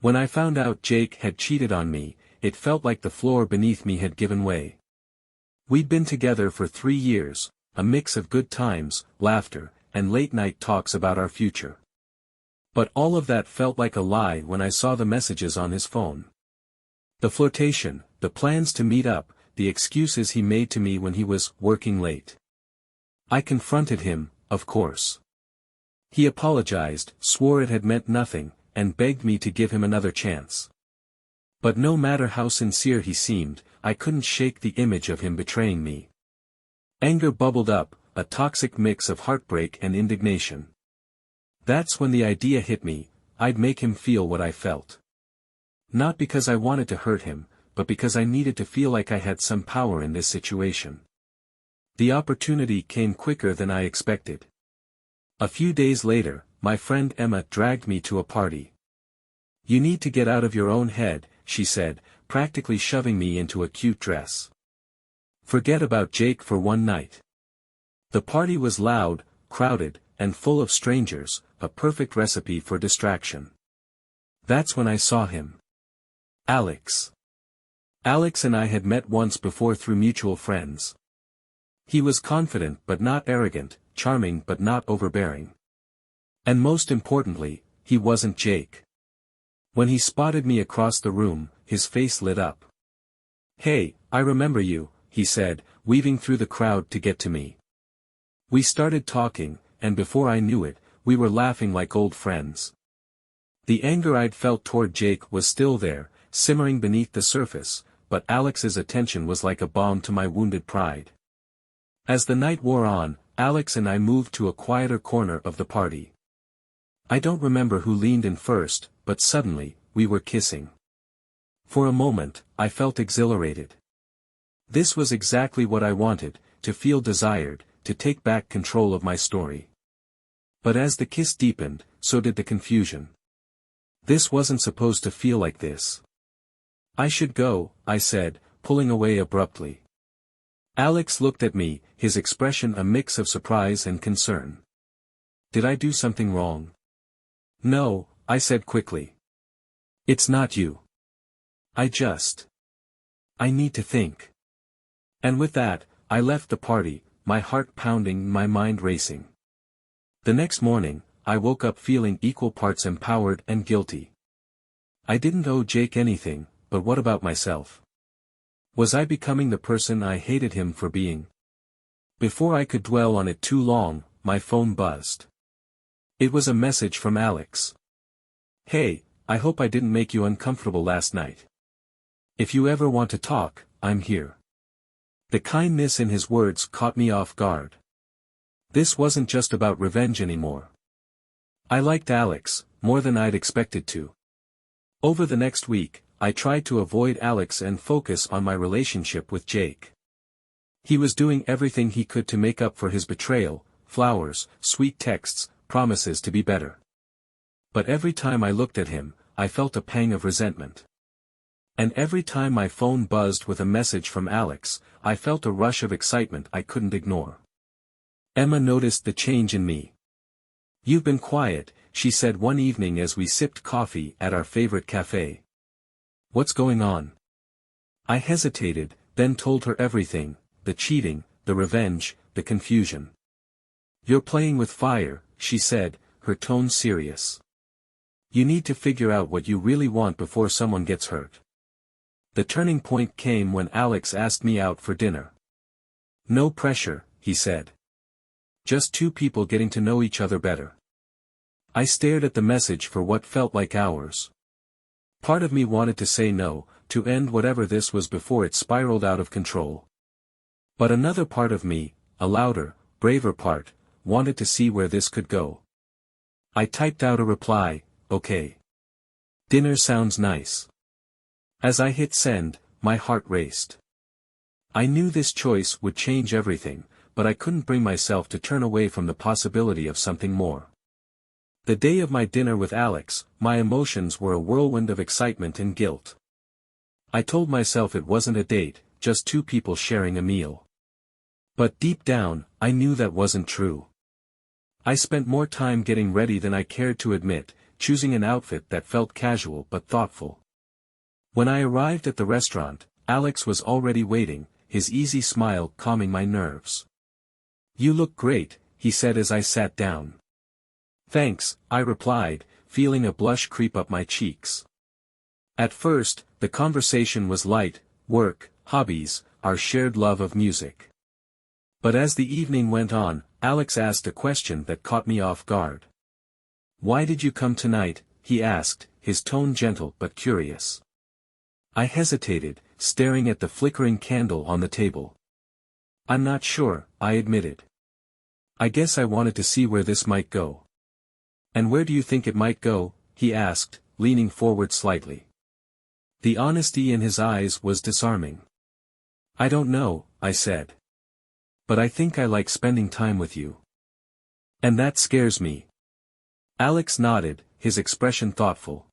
When I found out Jake had cheated on me, it felt like the floor beneath me had given way. We'd been together for 3 years, a mix of good times, laughter, and late-night talks about our future. But all of that felt like a lie when I saw the messages on his phone. The flirtation, the plans to meet up, the excuses he made to me when he was working late. I confronted him, of course. He apologized, swore it had meant nothing, and begged me to give him another chance. But no matter how sincere he seemed, I couldn't shake the image of him betraying me. Anger bubbled up, a toxic mix of heartbreak and indignation. That's when the idea hit me, I'd make him feel what I felt. Not because I wanted to hurt him, but because I needed to feel like I had some power in this situation. The opportunity came quicker than I expected. A few days later, my friend Emma dragged me to a party. "You need to get out of your own head," she said, practically shoving me into a cute dress. "Forget about Jake for one night." The party was loud, crowded, and full of strangers, a perfect recipe for distraction. That's when I saw him. Alex. Alex and I had met once before through mutual friends. He was confident but not arrogant, charming but not overbearing. And most importantly, he wasn't Jake. When he spotted me across the room, his face lit up. "Hey, I remember you," he said, weaving through the crowd to get to me. We started talking, and before I knew it, we were laughing like old friends. The anger I'd felt toward Jake was still there, simmering beneath the surface, but Alex's attention was like a balm to my wounded pride. As the night wore on, Alex and I moved to a quieter corner of the party. I don't remember who leaned in first, but suddenly, we were kissing. For a moment, I felt exhilarated. This was exactly what I wanted, to feel desired, to take back control of my story. But as the kiss deepened, so did the confusion. This wasn't supposed to feel like this. "I should go," I said, pulling away abruptly. Alex looked at me, his expression a mix of surprise and concern. "Did I do something wrong?" "No," I said quickly. "It's not you. I need to think." And with that, I left the party, my heart pounding, my mind racing. The next morning, I woke up feeling equal parts empowered and guilty. I didn't owe Jake anything, but what about myself? Was I becoming the person I hated him for being? Before I could dwell on it too long, my phone buzzed. It was a message from Alex. "Hey, I hope I didn't make you uncomfortable last night. If you ever want to talk, I'm here." The kindness in his words caught me off guard. This wasn't just about revenge anymore. I liked Alex, more than I'd expected to. Over the next week, I tried to avoid Alex and focus on my relationship with Jake. He was doing everything he could to make up for his betrayal: flowers, sweet texts, promises to be better. But every time I looked at him, I felt a pang of resentment. And every time my phone buzzed with a message from Alex, I felt a rush of excitement I couldn't ignore. Emma noticed the change in me. "You've been quiet," she said one evening as we sipped coffee at our favorite cafe. "What's going on?" I hesitated, then told her everything: the cheating, the revenge, the confusion. "You're playing with fire," she said, her tone serious. "You need to figure out what you really want before someone gets hurt." The turning point came when Alex asked me out for dinner. "No pressure," he said. "Just two people getting to know each other better." I stared at the message for what felt like hours. Part of me wanted to say no, to end whatever this was before it spiraled out of control. But another part of me, a louder, braver part, wanted to see where this could go. I typed out a reply: "Okay. Dinner sounds nice." As I hit send, my heart raced. I knew this choice would change everything, but I couldn't bring myself to turn away from the possibility of something more. The day of my dinner with Alex, my emotions were a whirlwind of excitement and guilt. I told myself it wasn't a date, just two people sharing a meal. But deep down, I knew that wasn't true. I spent more time getting ready than I cared to admit, choosing an outfit that felt casual but thoughtful. When I arrived at the restaurant, Alex was already waiting, his easy smile calming my nerves. "You look great," he said as I sat down. "Thanks," I replied, feeling a blush creep up my cheeks. At first, the conversation was light: work, hobbies, our shared love of music. But as the evening went on, Alex asked a question that caught me off guard. "Why did you come tonight?" he asked, his tone gentle but curious. I hesitated, staring at the flickering candle on the table. "I'm not sure," I admitted. "I guess I wanted to see where this might go." "And where do you think it might go?" he asked, leaning forward slightly. The honesty in his eyes was disarming. "I don't know," I said. "But I think I like spending time with you. And that scares me." Alex nodded, his expression thoughtful.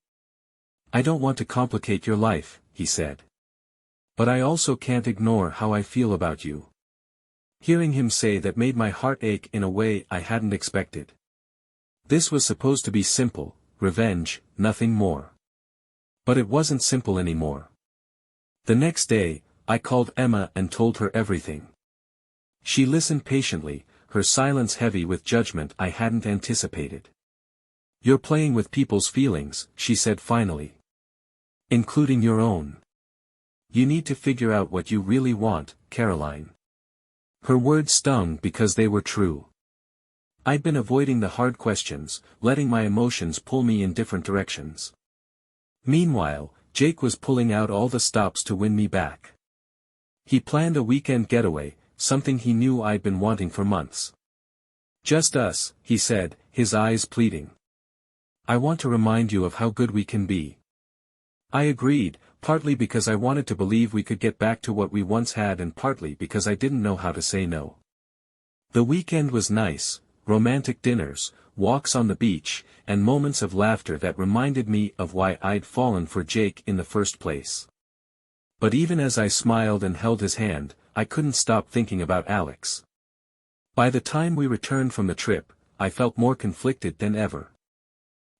"I don't want to complicate your life," he said. "But I also can't ignore how I feel about you." Hearing him say that made my heart ache in a way I hadn't expected. This was supposed to be simple, revenge, nothing more. But it wasn't simple anymore. The next day, I called Emma and told her everything. She listened patiently, her silence heavy with judgment I hadn't anticipated. "You're playing with people's feelings," she said finally. "Including your own. You need to figure out what you really want, Caroline." Her words stung because they were true. I'd been avoiding the hard questions, letting my emotions pull me in different directions. Meanwhile, Jake was pulling out all the stops to win me back. He planned a weekend getaway, something he knew I'd been wanting for months. "Just us," he said, his eyes pleading. "I want to remind you of how good we can be." I agreed, partly because I wanted to believe we could get back to what we once had and partly because I didn't know how to say no. The weekend was nice: romantic dinners, walks on the beach, and moments of laughter that reminded me of why I'd fallen for Jake in the first place. But even as I smiled and held his hand, I couldn't stop thinking about Alex. By the time we returned from the trip, I felt more conflicted than ever.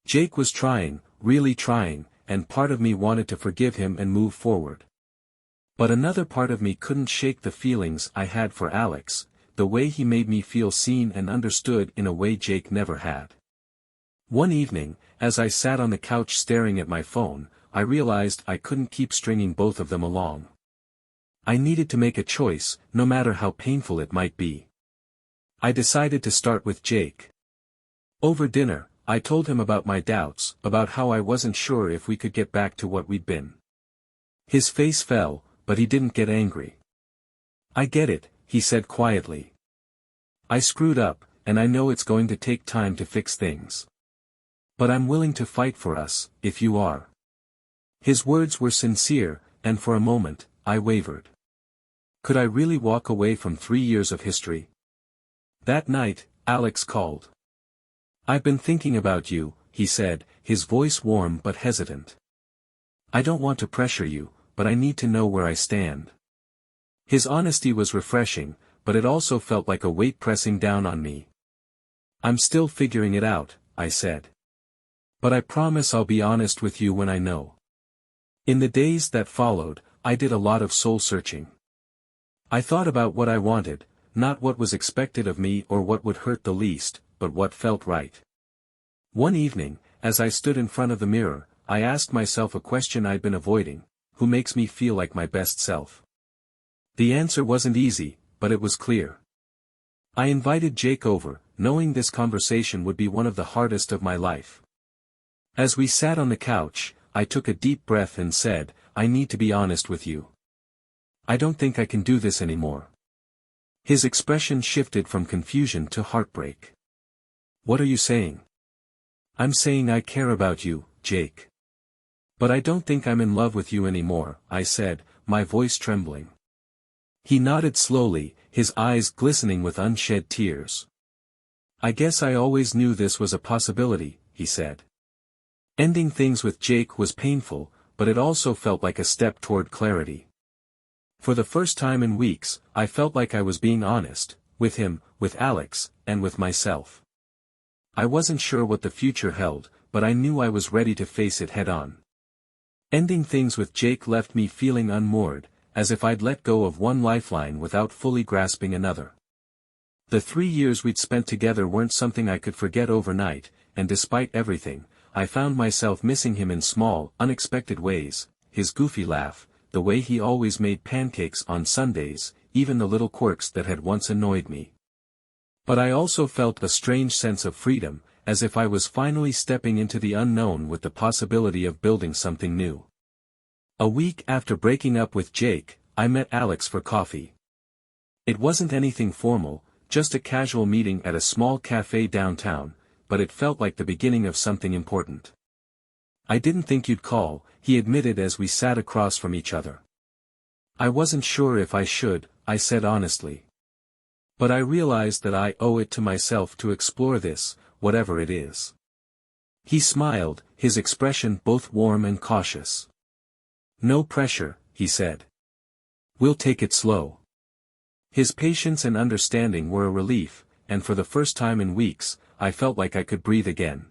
Jake was trying, really trying, and part of me wanted to forgive him and move forward. But another part of me couldn't shake the feelings I had for Alex, the way he made me feel seen and understood in a way Jake never had. One evening, as I sat on the couch staring at my phone, I realized I couldn't keep stringing both of them along. I needed to make a choice, no matter how painful it might be. I decided to start with Jake. Over dinner, I told him about my doubts, about how I wasn't sure if we could get back to what we'd been. His face fell, but he didn't get angry. "I get it," he said quietly. "I screwed up, and I know it's going to take time to fix things. But I'm willing to fight for us, if you are." His words were sincere, and for a moment, I wavered. Could I really walk away from 3 years of history? That night, Alex called. "I've been thinking about you," he said, his voice warm but hesitant. "I don't want to pressure you, but I need to know where I stand." His honesty was refreshing, but it also felt like a weight pressing down on me. "I'm still figuring it out," I said. "But I promise I'll be honest with you when I know." In the days that followed, I did a lot of soul searching. I thought about what I wanted, not what was expected of me or what would hurt the least, but what felt right. One evening, as I stood in front of the mirror, I asked myself a question I'd been avoiding: who makes me feel like my best self? The answer wasn't easy, but it was clear. I invited Jake over, knowing this conversation would be one of the hardest of my life. As we sat on the couch, I took a deep breath and said, "I need to be honest with you. I don't think I can do this anymore." His expression shifted from confusion to heartbreak. "What are you saying?" "I'm saying I care about you, Jake. But I don't think I'm in love with you anymore," I said, my voice trembling. He nodded slowly, his eyes glistening with unshed tears. "I guess I always knew this was a possibility," he said. Ending things with Jake was painful, but it also felt like a step toward clarity. For the first time in weeks, I felt like I was being honest, with him, with Alex, and with myself. I wasn't sure what the future held, but I knew I was ready to face it head-on. Ending things with Jake left me feeling unmoored, as if I'd let go of one lifeline without fully grasping another. The 3 years we'd spent together weren't something I could forget overnight, and despite everything, I found myself missing him in small, unexpected ways, his goofy laugh, the way he always made pancakes on Sundays, even the little quirks that had once annoyed me. But I also felt a strange sense of freedom, as if I was finally stepping into the unknown with the possibility of building something new. A week after breaking up with Jake, I met Alex for coffee. It wasn't anything formal, just a casual meeting at a small cafe downtown, but it felt like the beginning of something important. "I didn't think you'd call," he admitted as we sat across from each other. "I wasn't sure if I should," I said honestly. "But I realized that I owe it to myself to explore this, whatever it is." He smiled, his expression both warm and cautious. "No pressure," he said. "We'll take it slow." His patience and understanding were a relief, and for the first time in weeks, I felt like I could breathe again.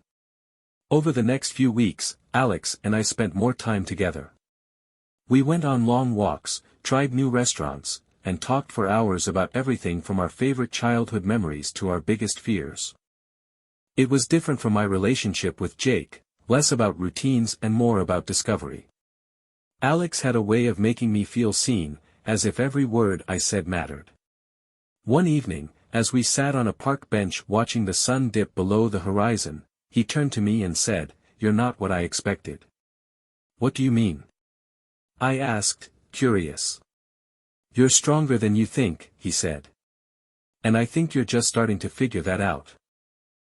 Over the next few weeks, Alex and I spent more time together. We went on long walks, tried new restaurants, and talked for hours about everything from our favorite childhood memories to our biggest fears. It was different from my relationship with Jake, less about routines and more about discovery. Alex had a way of making me feel seen, as if every word I said mattered. One evening, as we sat on a park bench watching the sun dip below the horizon, he turned to me and said, "You're not what I expected." "What do you mean?" I asked, curious. "You're stronger than you think," he said. "And I think you're just starting to figure that out."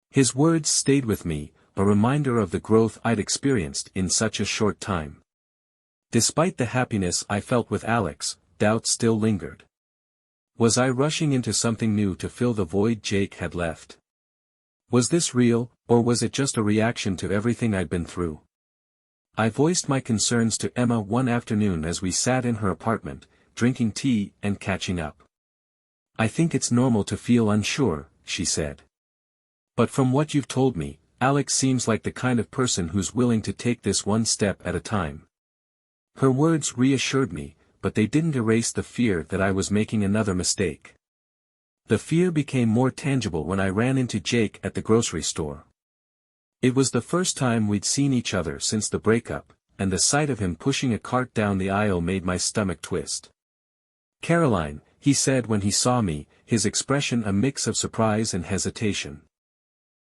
His words stayed with me, a reminder of the growth I'd experienced in such a short time. Despite the happiness I felt with Alex, doubt still lingered. Was I rushing into something new to fill the void Jake had left? Was this real, or was it just a reaction to everything I'd been through? I voiced my concerns to Emma one afternoon as we sat in her apartment, drinking tea and catching up. "I think it's normal to feel unsure," she said. "But from what you've told me, Alex seems like the kind of person who's willing to take this one step at a time." Her words reassured me, but they didn't erase the fear that I was making another mistake. The fear became more tangible when I ran into Jake at the grocery store. It was the first time we'd seen each other since the breakup, and the sight of him pushing a cart down the aisle made my stomach twist. "Caroline," he said when he saw me, his expression a mix of surprise and hesitation.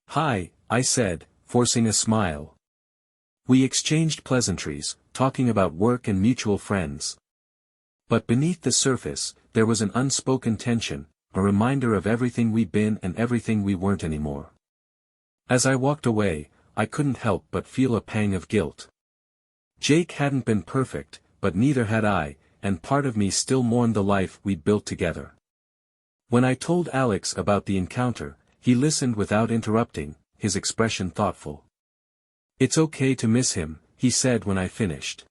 "Hi," I said, forcing a smile. We exchanged pleasantries, talking about work and mutual friends. But beneath the surface, there was an unspoken tension, a reminder of everything we'd been and everything we weren't anymore. As I walked away, I couldn't help but feel a pang of guilt. Jake hadn't been perfect, but neither had I, and part of me still mourned the life we'd built together. When I told Alex about the encounter, he listened without interrupting, his expression thoughtful. "It's okay to miss him," he said when I finished.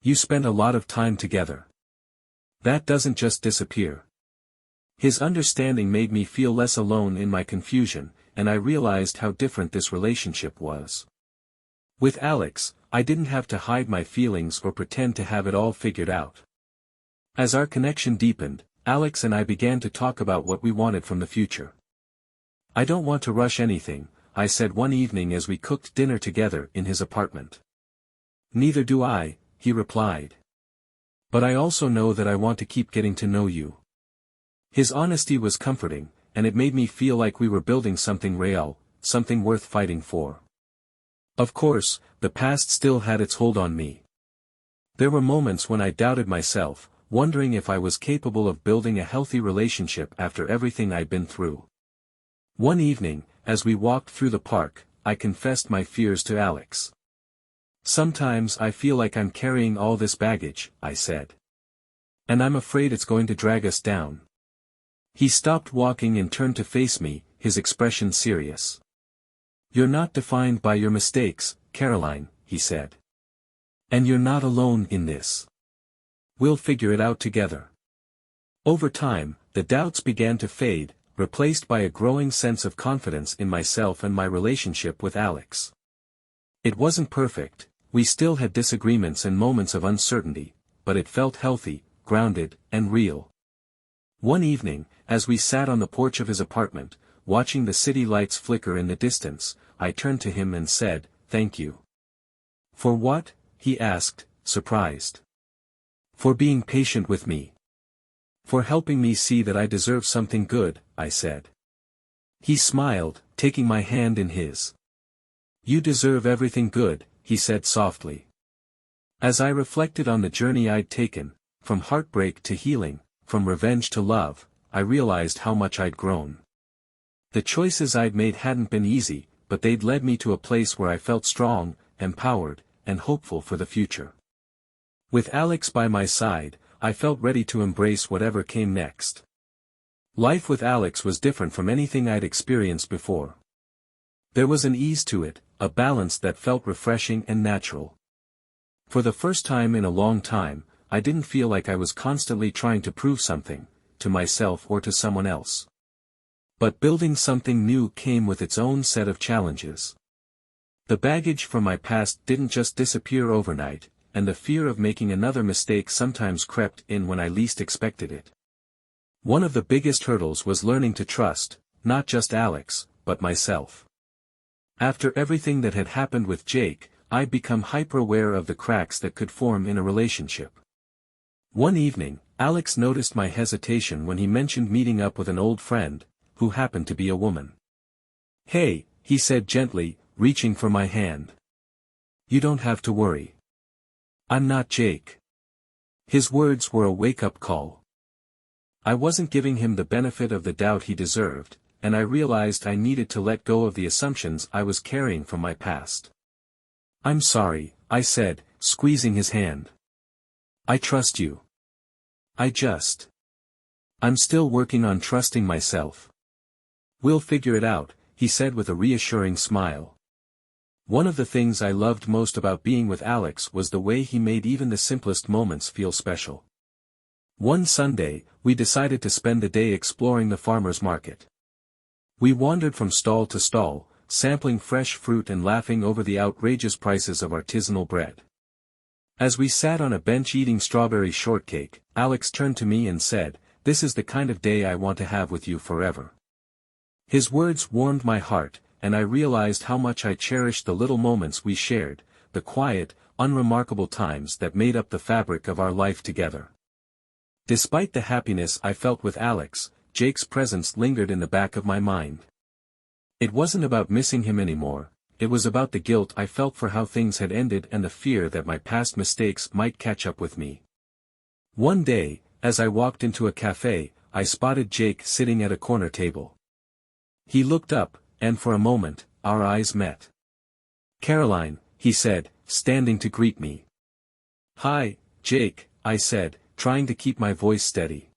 "You spent a lot of time together. That doesn't just disappear." His understanding made me feel less alone in my confusion, and I realized how different this relationship was. With Alex, I didn't have to hide my feelings or pretend to have it all figured out. As our connection deepened, Alex and I began to talk about what we wanted from the future. "I don't want to rush anything," I said one evening as we cooked dinner together in his apartment. "Neither do I," he replied. "But I also know that I want to keep getting to know you." His honesty was comforting, and it made me feel like we were building something real, something worth fighting for. Of course, the past still had its hold on me. There were moments when I doubted myself, wondering if I was capable of building a healthy relationship after everything I'd been through. One evening, as we walked through the park, I confessed my fears to Alex. "Sometimes I feel like I'm carrying all this baggage," I said. "And I'm afraid it's going to drag us down." He stopped walking and turned to face me, his expression serious. "You're not defined by your mistakes, Caroline," he said. "And you're not alone in this. We'll figure it out together." Over time, the doubts began to fade, replaced by a growing sense of confidence in myself and my relationship with Alex. It wasn't perfect, we still had disagreements and moments of uncertainty, but it felt healthy, grounded, and real. One evening, as we sat on the porch of his apartment, watching the city lights flicker in the distance, I turned to him and said, "Thank you." "For what?" he asked, surprised. "For being patient with me. For helping me see that I deserve something good," I said. He smiled, taking my hand in his. "You deserve everything good," he said softly. As I reflected on the journey I'd taken, from heartbreak to healing, from revenge to love, I realized how much I'd grown. The choices I'd made hadn't been easy, but they'd led me to a place where I felt strong, empowered, and hopeful for the future. With Alex by my side, I felt ready to embrace whatever came next. Life with Alex was different from anything I'd experienced before. There was an ease to it, a balance that felt refreshing and natural. For the first time in a long time, I didn't feel like I was constantly trying to prove something, to myself or to someone else. But building something new came with its own set of challenges. The baggage from my past didn't just disappear overnight, and the fear of making another mistake sometimes crept in when I least expected it. One of the biggest hurdles was learning to trust, not just Alex, but myself. After everything that had happened with Jake, I'd become hyper-aware of the cracks that could form in a relationship. One evening, Alex noticed my hesitation when he mentioned meeting up with an old friend, who happened to be a woman. "Hey," he said gently, reaching for my hand. "You don't have to worry. I'm not Jake." His words were a wake-up call. I wasn't giving him the benefit of the doubt he deserved, and I realized I needed to let go of the assumptions I was carrying from my past. "I'm sorry," I said, squeezing his hand. "I trust you. I'm still working on trusting myself." "We'll figure it out," he said with a reassuring smile. One of the things I loved most about being with Alex was the way he made even the simplest moments feel special. One Sunday, we decided to spend the day exploring the farmer's market. We wandered from stall to stall, sampling fresh fruit and laughing over the outrageous prices of artisanal bread. As we sat on a bench eating strawberry shortcake, Alex turned to me and said, "This is the kind of day I want to have with you forever." His words warmed my heart, and I realized how much I cherished the little moments we shared, the quiet, unremarkable times that made up the fabric of our life together. Despite the happiness I felt with Alex, Jake's presence lingered in the back of my mind. It wasn't about missing him anymore, it was about the guilt I felt for how things had ended and the fear that my past mistakes might catch up with me. One day, as I walked into a cafe, I spotted Jake sitting at a corner table. He looked up, and for a moment, our eyes met. "Caroline," he said, standing to greet me. "Hi, Jake," I said, trying to keep my voice steady.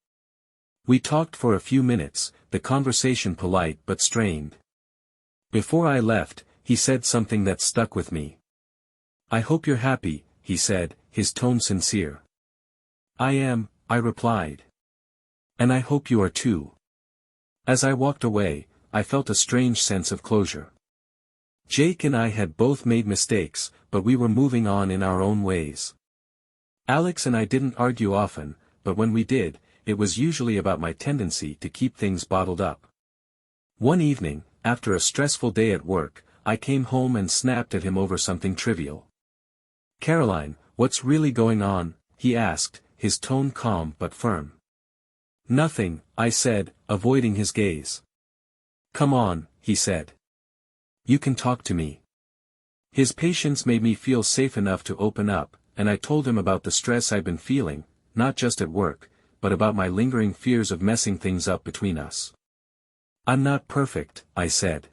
We talked for a few minutes, the conversation polite but strained. Before I left, he said something that stuck with me. "I hope you're happy," he said, his tone sincere. "I am," I replied. "And I hope you are too." As I walked away, I felt a strange sense of closure. Jake and I had both made mistakes, but we were moving on in our own ways. Alex and I didn't argue often, but when we did, it was usually about my tendency to keep things bottled up. One evening, after a stressful day at work, I came home and snapped at him over something trivial. "Caroline, what's really going on?" he asked, his tone calm but firm. "Nothing," I said, avoiding his gaze. "Come on," he said. "You can talk to me." His patience made me feel safe enough to open up, and I told him about the stress I'd been feeling, not just at work, but about my lingering fears of messing things up between us. "I'm not perfect," I said.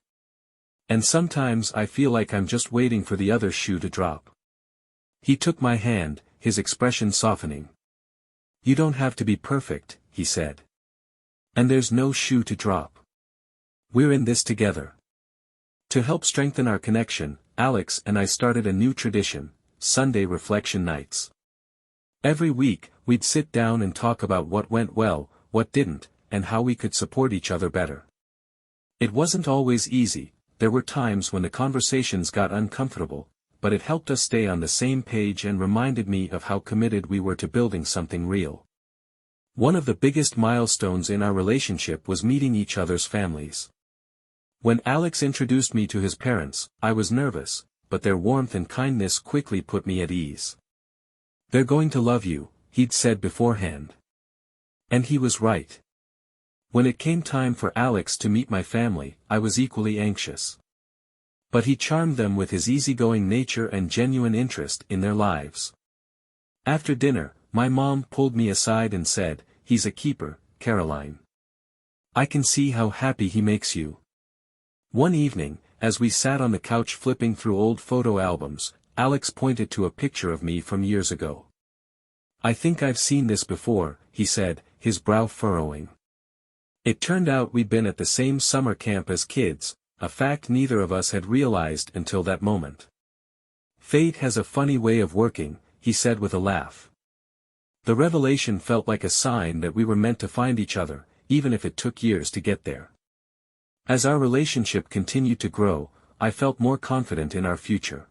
"And sometimes I feel like I'm just waiting for the other shoe to drop." He took my hand, his expression softening. "You don't have to be perfect," he said. "And there's no shoe to drop. We're in this together." To help strengthen our connection, Alex and I started a new tradition, Sunday reflection nights. Every week, we'd sit down and talk about what went well, what didn't, and how we could support each other better. It wasn't always easy, there were times when the conversations got uncomfortable, but it helped us stay on the same page and reminded me of how committed we were to building something real. One of the biggest milestones in our relationship was meeting each other's families. When Alex introduced me to his parents, I was nervous, but their warmth and kindness quickly put me at ease. "They're going to love you," he'd said beforehand. And he was right. When it came time for Alex to meet my family, I was equally anxious. But he charmed them with his easygoing nature and genuine interest in their lives. After dinner, my mom pulled me aside and said, "He's a keeper, Caroline. I can see how happy he makes you." One evening, as we sat on the couch flipping through old photo albums, Alex pointed to a picture of me from years ago. "I think I've seen this before," he said, his brow furrowing. It turned out we'd been at the same summer camp as kids, a fact neither of us had realized until that moment. "Fate has a funny way of working," he said with a laugh. The revelation felt like a sign that we were meant to find each other, even if it took years to get there. As our relationship continued to grow, I felt more confident in our future.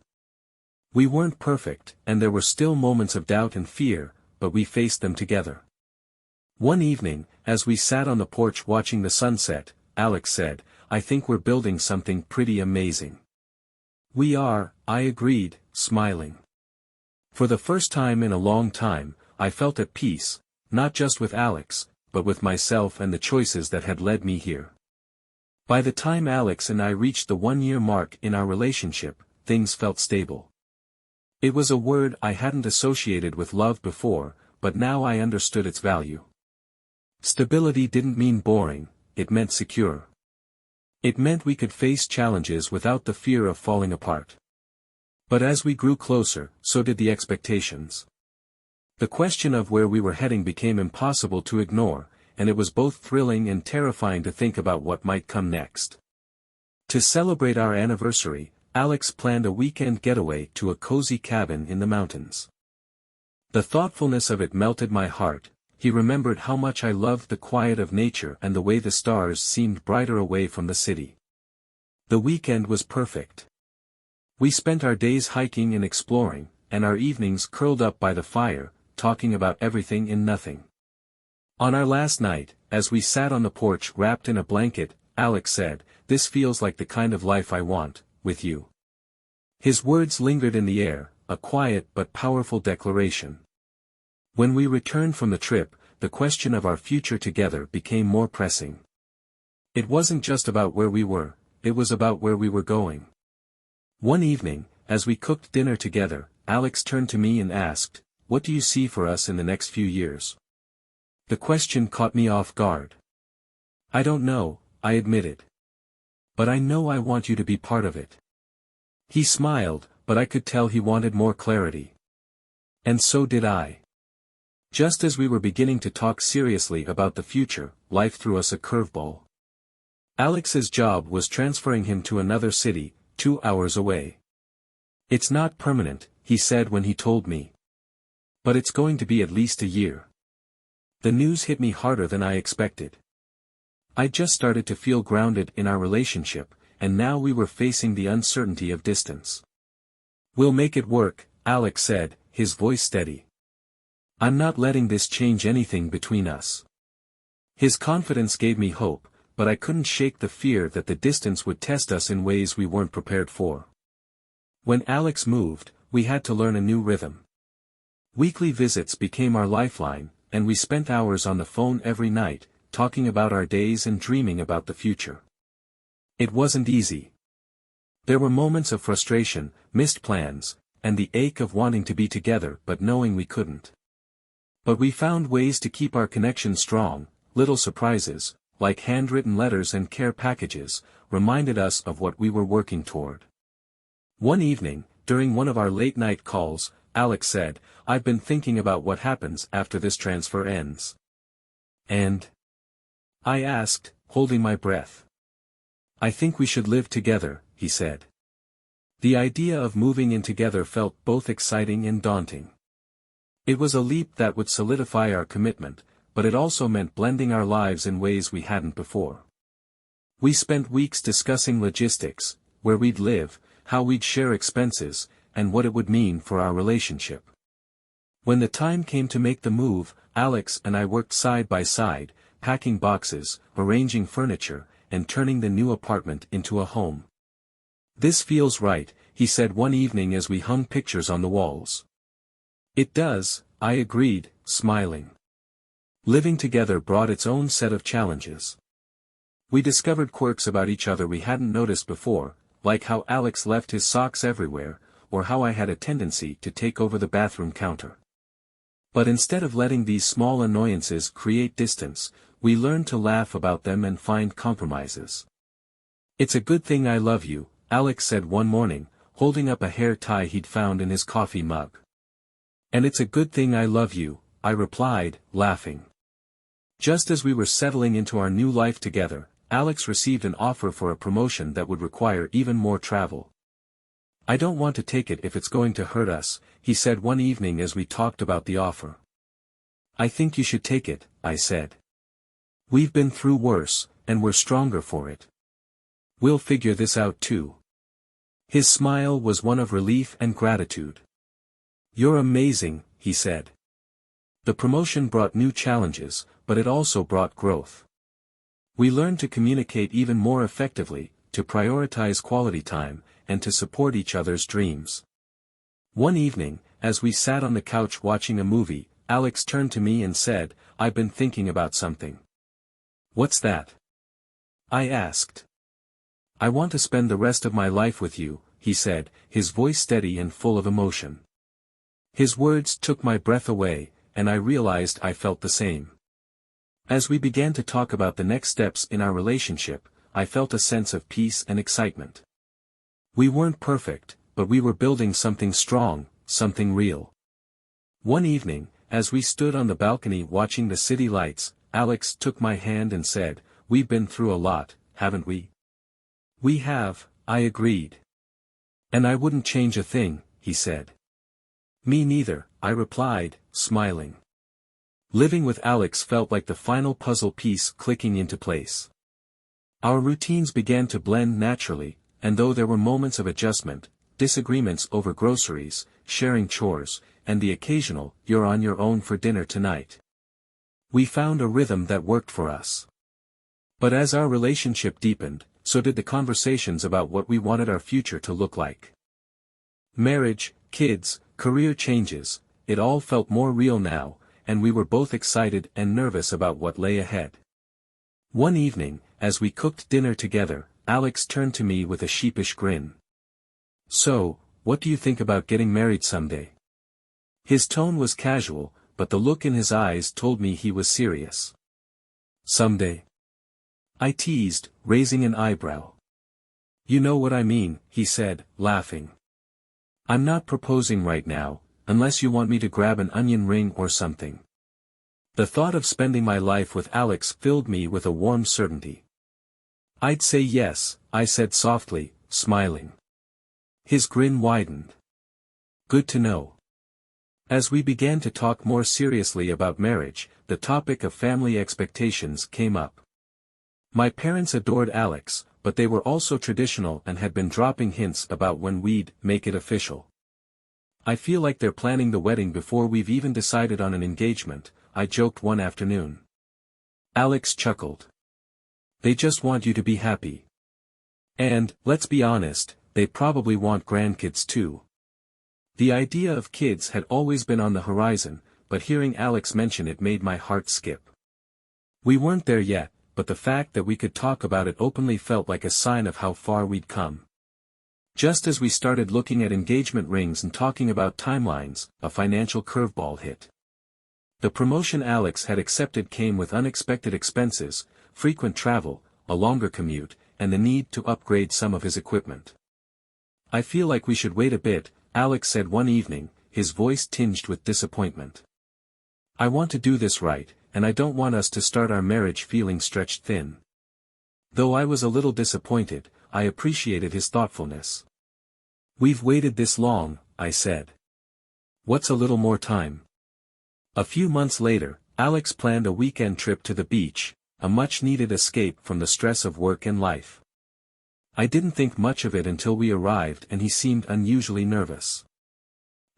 We weren't perfect, and there were still moments of doubt and fear, but we faced them together. One evening, as we sat on the porch watching the sunset, Alex said, "I think we're building something pretty amazing." "We are," I agreed, smiling. For the first time in a long time, I felt at peace, not just with Alex, but with myself and the choices that had led me here. By the time Alex and I reached the 1-year mark in our relationship, things felt stable. It was a word I hadn't associated with love before, but now I understood its value. Stability didn't mean boring, it meant secure. It meant we could face challenges without the fear of falling apart. But as we grew closer, so did the expectations. The question of where we were heading became impossible to ignore, and it was both thrilling and terrifying to think about what might come next. To celebrate our anniversary, Alex planned a weekend getaway to a cozy cabin in the mountains. The thoughtfulness of it melted my heart. He remembered how much I loved the quiet of nature and the way the stars seemed brighter away from the city. The weekend was perfect. We spent our days hiking and exploring, and our evenings curled up by the fire, talking about everything and nothing. On our last night, as we sat on the porch wrapped in a blanket, Alex said, "This feels like the kind of life I want, with you." His words lingered in the air, a quiet but powerful declaration. When we returned from the trip, the question of our future together became more pressing. It wasn't just about where we were, it was about where we were going. One evening, as we cooked dinner together, Alex turned to me and asked, "What do you see for us in the next few years?" The question caught me off guard. "I don't know," I admitted. "But I know I want you to be part of it." He smiled, but I could tell he wanted more clarity. And so did I. Just as we were beginning to talk seriously about the future, life threw us a curveball. Alex's job was transferring him to another city, 2 hours away. "It's not permanent," he said when he told me. "But it's going to be at least a year." The news hit me harder than I expected. I just started to feel grounded in our relationship, and now we were facing the uncertainty of distance. "We'll make it work," Alex said, his voice steady. "I'm not letting this change anything between us." His confidence gave me hope, but I couldn't shake the fear that the distance would test us in ways we weren't prepared for. When Alex moved, we had to learn a new rhythm. Weekly visits became our lifeline, and we spent hours on the phone every night, talking about our days and dreaming about the future. It wasn't easy. There were moments of frustration, missed plans, and the ache of wanting to be together but knowing we couldn't. But we found ways to keep our connection strong. Little surprises, like handwritten letters and care packages, reminded us of what we were working toward. One evening, during one of our late-night calls, Alex said, "I've been thinking about what happens after this transfer ends." "And?" I asked, holding my breath. "I think we should live together," he said. The idea of moving in together felt both exciting and daunting. It was a leap that would solidify our commitment, but it also meant blending our lives in ways we hadn't before. We spent weeks discussing logistics, where we'd live, how we'd share expenses, and what it would mean for our relationship. When the time came to make the move, Alex and I worked side by side, packing boxes, arranging furniture, and turning the new apartment into a home. "This feels right," he said one evening as we hung pictures on the walls. "It does," I agreed, smiling. Living together brought its own set of challenges. We discovered quirks about each other we hadn't noticed before, like how Alex left his socks everywhere, or how I had a tendency to take over the bathroom counter. But instead of letting these small annoyances create distance, we learned to laugh about them and find compromises. "It's a good thing I love you," Alex said one morning, holding up a hair tie he'd found in his coffee mug. "And it's a good thing I love you," I replied, laughing. Just as we were settling into our new life together, Alex received an offer for a promotion that would require even more travel. "I don't want to take it if it's going to hurt us," he said one evening as we talked about the offer. "I think you should take it," I said. "We've been through worse, and we're stronger for it. We'll figure this out too." His smile was one of relief and gratitude. "You're amazing," he said. The promotion brought new challenges, but it also brought growth. We learned to communicate even more effectively, to prioritize quality time, and to support each other's dreams. One evening, as we sat on the couch watching a movie, Alex turned to me and said, "I've been thinking about something." "What's that?" I asked. "I want to spend the rest of my life with you," he said, his voice steady and full of emotion. His words took my breath away, and I realized I felt the same. As we began to talk about the next steps in our relationship, I felt a sense of peace and excitement. We weren't perfect, but we were building something strong, something real. One evening, as we stood on the balcony watching the city lights, Alex took my hand and said, "We've been through a lot, haven't we?" "We have," I agreed. "And I wouldn't change a thing," he said. "Me neither," I replied, smiling. Living with Alex felt like the final puzzle piece clicking into place. Our routines began to blend naturally, and though there were moments of adjustment, disagreements over groceries, sharing chores, and the occasional, "You're on your own for dinner tonight," we found a rhythm that worked for us. But as our relationship deepened, so did the conversations about what we wanted our future to look like. Marriage, kids, career changes, it all felt more real now, and we were both excited and nervous about what lay ahead. One evening, as we cooked dinner together, Alex turned to me with a sheepish grin. "So, what do you think about getting married someday?" His tone was casual, but the look in his eyes told me he was serious. "Someday?" I teased, raising an eyebrow. "You know what I mean," he said, laughing. "I'm not proposing right now, unless you want me to grab an onion ring or something." The thought of spending my life with Alex filled me with a warm certainty. "I'd say yes," I said softly, smiling. His grin widened. "Good to know." As we began to talk more seriously about marriage, the topic of family expectations came up. My parents adored Alex, but they were also traditional and had been dropping hints about when we'd make it official. "I feel like they're planning the wedding before we've even decided on an engagement," I joked one afternoon. Alex chuckled. "They just want you to be happy. And, let's be honest, they probably want grandkids too." The idea of kids had always been on the horizon, but hearing Alex mention it made my heart skip. We weren't there yet, but the fact that we could talk about it openly felt like a sign of how far we'd come. Just as we started looking at engagement rings and talking about timelines, a financial curveball hit. The promotion Alex had accepted came with unexpected expenses, frequent travel, a longer commute, and the need to upgrade some of his equipment. "I feel like we should wait a bit," Alex said one evening, his voice tinged with disappointment. "I want to do this right, and I don't want us to start our marriage feeling stretched thin." Though I was a little disappointed, I appreciated his thoughtfulness. "We've waited this long," I said. "What's a little more time?" A few months later, Alex planned a weekend trip to the beach, a much-needed escape from the stress of work and life. I didn't think much of it until we arrived and he seemed unusually nervous.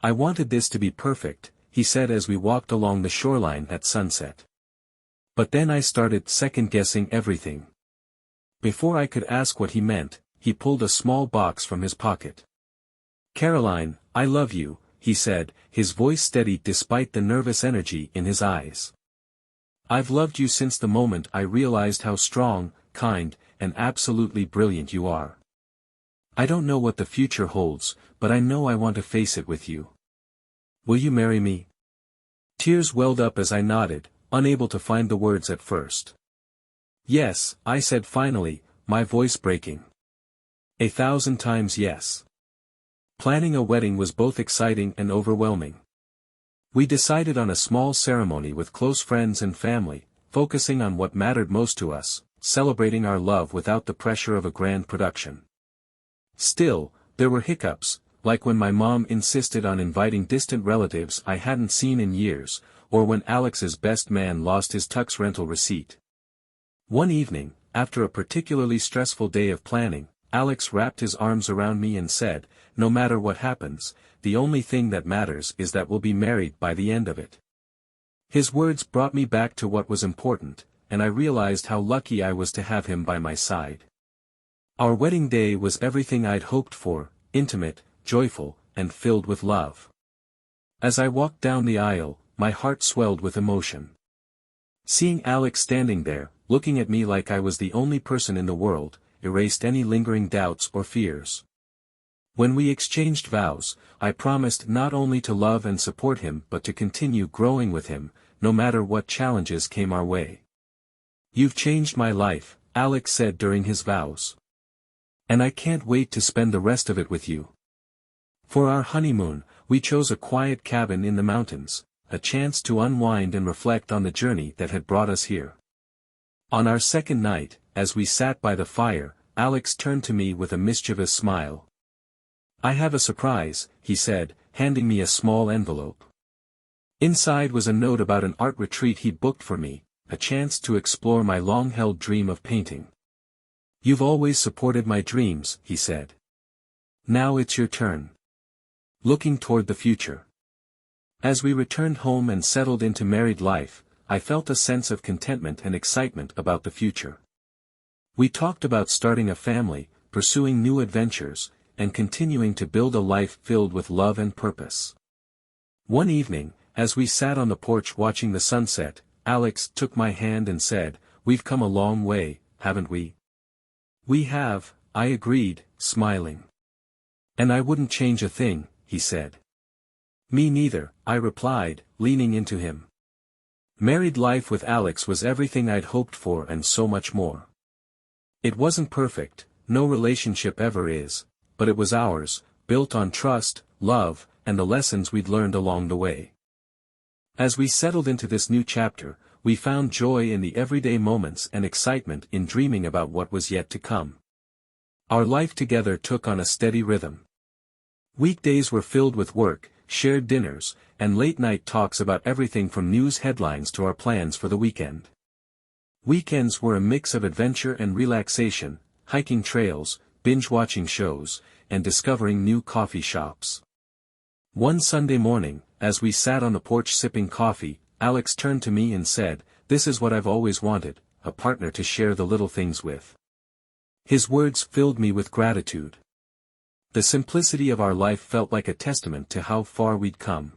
I wanted this to be perfect, he said as we walked along the shoreline at sunset. But then I started second-guessing everything. Before I could ask what he meant, he pulled a small box from his pocket. "Caroline, I love you," he said, his voice steady despite the nervous energy in his eyes. "I've loved you since the moment I realized how strong, kind, and absolutely brilliant you are. I don't know what the future holds, but I know I want to face it with you. Will you marry me?" Tears welled up as I nodded, unable to find the words at first. "Yes," I said finally, my voice breaking. 1,000 times yes. Planning a wedding was both exciting and overwhelming. We decided on a small ceremony with close friends and family, focusing on what mattered most to us, celebrating our love without the pressure of a grand production. Still, there were hiccups, like when my mom insisted on inviting distant relatives I hadn't seen in years, or when Alex's best man lost his tux rental receipt. One evening, after a particularly stressful day of planning, Alex wrapped his arms around me and said, "No matter what happens, the only thing that matters is that we'll be married by the end of it." His words brought me back to what was important, and I realized how lucky I was to have him by my side. Our wedding day was everything I'd hoped for, intimate, joyful, and filled with love. As I walked down the aisle, my heart swelled with emotion. Seeing Alex standing there, looking at me like I was the only person in the world, erased any lingering doubts or fears. When we exchanged vows, I promised not only to love and support him but to continue growing with him, no matter what challenges came our way. "You've changed my life," Alex said during his vows. "And I can't wait to spend the rest of it with you." For our honeymoon, we chose a quiet cabin in the mountains, a chance to unwind and reflect on the journey that had brought us here. On our second night, as we sat by the fire, Alex turned to me with a mischievous smile. "I have a surprise," he said, handing me a small envelope. Inside was a note about an art retreat he'd booked for me, a chance to explore my long-held dream of painting. "You've always supported my dreams," he said. "Now it's your turn." Looking toward the future. As we returned home and settled into married life, I felt a sense of contentment and excitement about the future. We talked about starting a family, pursuing new adventures, and continuing to build a life filled with love and purpose. One evening, as we sat on the porch watching the sunset, Alex took my hand and said, "We've come a long way, haven't we?" "We have," I agreed, smiling. "And I wouldn't change a thing," he said. "Me neither," I replied, leaning into him. Married life with Alex was everything I'd hoped for and so much more. It wasn't perfect, no relationship ever is, but it was ours, built on trust, love, and the lessons we'd learned along the way. As we settled into this new chapter, we found joy in the everyday moments and excitement in dreaming about what was yet to come. Our life together took on a steady rhythm. Weekdays were filled with work, shared dinners, and late-night talks about everything from news headlines to our plans for the weekend. Weekends were a mix of adventure and relaxation, hiking trails, binge-watching shows, and discovering new coffee shops. One Sunday morning, as we sat on the porch sipping coffee, Alex turned to me and said, "This is what I've always wanted, a partner to share the little things with." His words filled me with gratitude. The simplicity of our life felt like a testament to how far we'd come.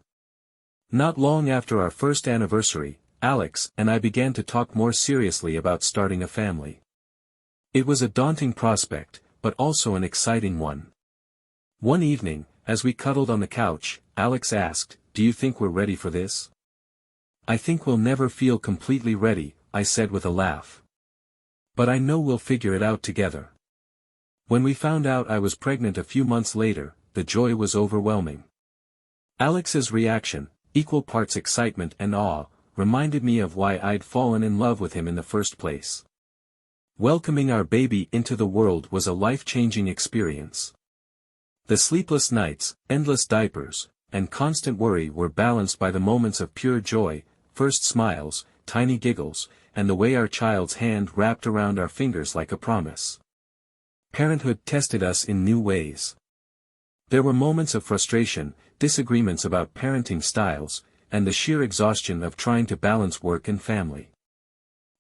Not long after our first anniversary, Alex and I began to talk more seriously about starting a family. It was a daunting prospect, but also an exciting one. One evening, as we cuddled on the couch, Alex asked, "Do you think we're ready for this?" "I think we'll never feel completely ready," I said with a laugh. "But I know we'll figure it out together." When we found out I was pregnant a few months later, the joy was overwhelming. Alex's reaction, equal parts excitement and awe, reminded me of why I'd fallen in love with him in the first place. Welcoming our baby into the world was a life-changing experience. The sleepless nights, endless diapers, and constant worry were balanced by the moments of pure joy, first smiles, tiny giggles, and the way our child's hand wrapped around our fingers like a promise. Parenthood tested us in new ways. There were moments of frustration, disagreements about parenting styles, and the sheer exhaustion of trying to balance work and family.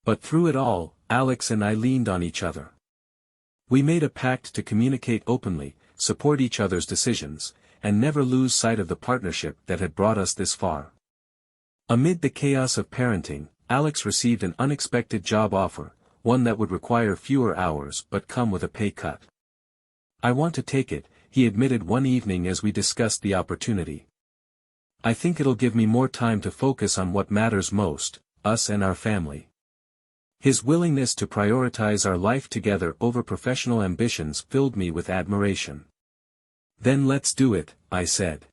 But through it all, Alex and I leaned on each other. We made a pact to communicate openly, support each other's decisions, and never lose sight of the partnership that had brought us this far. Amid the chaos of parenting, Alex received an unexpected job offer, one that would require fewer hours but come with a pay cut. "I want to take it," he admitted one evening as we discussed the opportunity. "I think it'll give me more time to focus on what matters most, us and our family." His willingness to prioritize our life together over professional ambitions filled me with admiration. "Then let's do it," I said.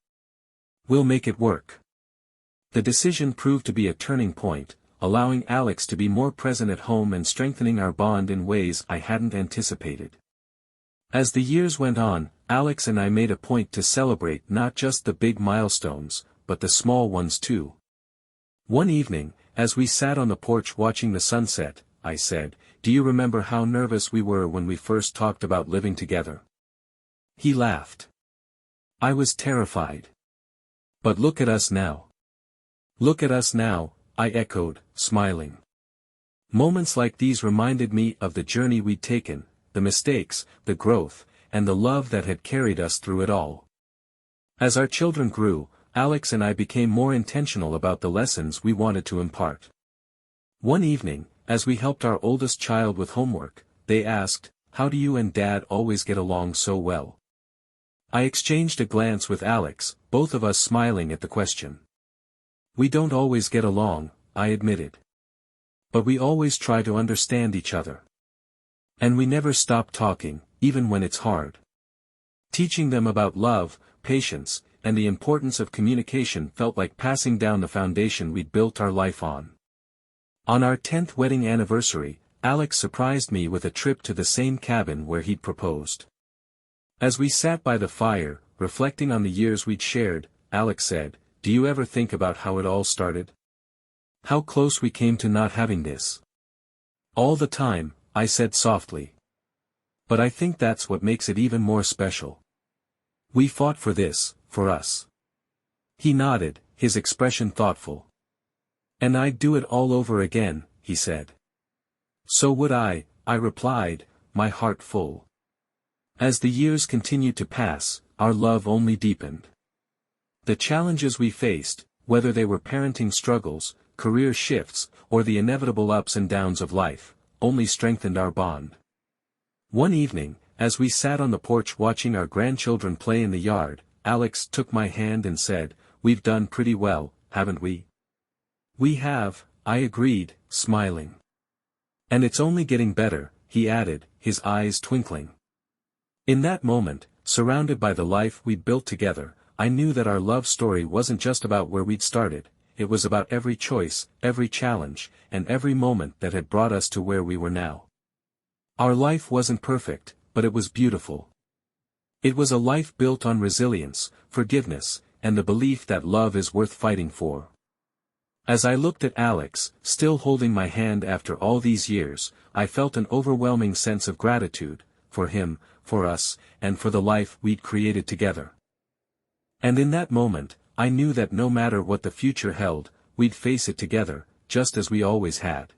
"We'll make it work." The decision proved to be a turning point, allowing Alex to be more present at home and strengthening our bond in ways I hadn't anticipated. As the years went on, Alex and I made a point to celebrate not just the big milestones, but the small ones too. One evening, as we sat on the porch watching the sunset, I said, "Do you remember how nervous we were when we first talked about living together?" He laughed. "I was terrified. But look at us now." "Look at us now," I echoed, smiling. Moments like these reminded me of the journey we'd taken, the mistakes, the growth, and the love that had carried us through it all. As our children grew, Alex and I became more intentional about the lessons we wanted to impart. One evening, as we helped our oldest child with homework, they asked, "How do you and Dad always get along so well?" I exchanged a glance with Alex, both of us smiling at the question. "We don't always get along," I admitted. "But we always try to understand each other. And we never stop talking, even when it's hard." Teaching them about love, patience, and the importance of communication felt like passing down the foundation we'd built our life on. On our 10th wedding anniversary, Alex surprised me with a trip to the same cabin where he'd proposed. As we sat by the fire, reflecting on the years we'd shared, Alex said, "Do you ever think about how it all started? How close we came to not having this?" "All the time," I said softly. "But I think that's what makes it even more special. We fought for this, for us." He nodded, his expression thoughtful. "And I'd do it all over again," he said. "So would I," I replied, my heart full. As the years continued to pass, our love only deepened. The challenges we faced, whether they were parenting struggles, career shifts, or the inevitable ups and downs of life, only strengthened our bond. One evening, as we sat on the porch watching our grandchildren play in the yard, Alex took my hand and said, "We've done pretty well, haven't we?" "We have," I agreed, smiling. "And it's only getting better," he added, his eyes twinkling. In that moment, surrounded by the life we'd built together, I knew that our love story wasn't just about where we'd started, it was about every choice, every challenge, and every moment that had brought us to where we were now. Our life wasn't perfect, but it was beautiful. It was a life built on resilience, forgiveness, and the belief that love is worth fighting for. As I looked at Alex, still holding my hand after all these years, I felt an overwhelming sense of gratitude, for him, for us, and for the life we'd created together. And in that moment, I knew that no matter what the future held, we'd face it together, just as we always had.